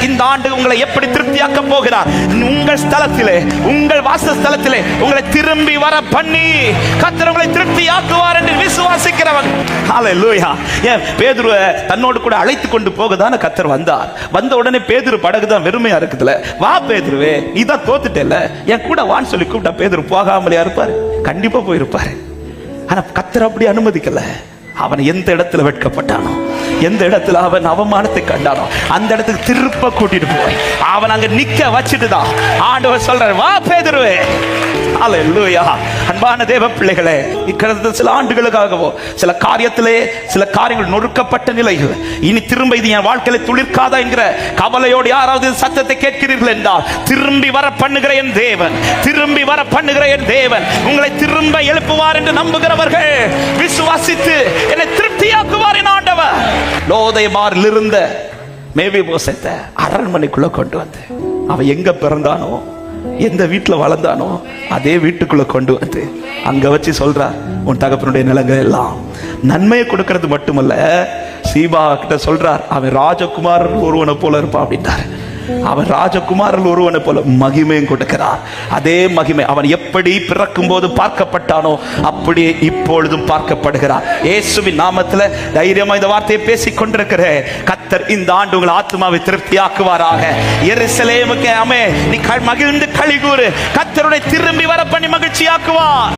இந்த ஆண்டு உங்களை எப்படி திருப்தியாக்க போகிறார். உங்கள் ஸ்தலத்திலே, உங்கள் வாசஸ்தலத்திலே உங்களை திரும்பி வர பண்ணி கர்த்தர் உங்களை திருப்தியாக்குவார் என்று விசுவாசிக்கிறவன். ஹல்லேலூயா. பேதுருவை தன்னோடு கூட அழைத்து கொண்டு போகதான கர்த்தர் வந்தார். வந்த உடனே பேதுரு படகுதான் வெறுமையா இருக்குதுல. வா பேதுருவே, நீதான் தோத்துட்டேல, என் கூட வான்னு சொல்லி கூப்பிட்டா பேதுரு போகாமலையா இருப்பாரு? கண்டிப்பா போயிருப்பாரு. ஆனா கர்த்தர் அப்படி அனுமதிக்கல. அவன் எந்த இடத்துல வெட்கப்பட்டானோ, எந்த இடத்துல அவன் அவமானத்தை கண்டானோ, அந்த இடத்துக்கு திருப்ப கூட்டிட்டு போய் அவன் அங்க நிக்க வச்சுட்டுதான் ஆண்டவர் சொல்றார், வா பேதுருவே. ஹல்லேலூயா. அன்பான தேவ பிள்ளைகளே, கடந்த சில ஆண்டுகளுக்காகவோ சில காரியத்திலே சில காரியங்கள் நொறுக்கப்பட்ட நிலைகள், இனி திரும்ப இது என் வாழ்க்கையில துளிர்க்காதா என்கிற கவலையோடு யாராவது சத்தத்தை கேட்கிறீர்கள் என்றால், திரும்பி வர பண்ணுகிற என் தேவன், திரும்பி வர பண்ணுகிற என் தேவன் உங்களை திரும்ப எழுப்புவார் என்று நம்புகிறவர்கள் விசுவாசித்து என்னை திருப்தியாக்குவார் என் ஆண்டவர். லோதேபாரில் இருந்த மேவிபோசேத்தை அரண்மனைக்குள்ள கொண்டு வந்து, அவன் எங்க பிறந்தானோ, எந்த வீட்டுல வளர்ந்தானோ அதே வீட்டுக்குள்ள கொண்டு வந்து அங்க வச்சு சொல்றார், உன் தகப்பனுடைய நிலங்கள் எல்லாம் நன்மையை கொடுக்கிறது மட்டுமல்ல, சீபா கிட்ட சொல்றார், அவன் ராஜகுமாரன் ஒருவனை போல இருப்பான் அப்படின்றார். அவன் ராஜகுமாரன் ஒருவனை போல மகிமையும் கொடுக்கிறார். அதே மகிமை அவன் எப்படி பிறக்கும் போது பார்க்கப்பட்டானோ அப்படியே இப்பொழுதும் பார்க்கப்படுகிறார். இயேசுவின் நாமத்துல தைரியமா இந்த வார்த்தையை பேசிக் கொண்டிருக்கிறேன். கர்த்தர் இந்த ஆண்டு உங்கள் ஆத்மாவை திருப்தியாக்குவாராக. எருசலேமுக்கு ஆமே, நீ மகிழ்ந்து களிகூறு. கர்த்தருடைய திரும்பி வர பண்ணி மகிழ்ச்சியாக்குவார்.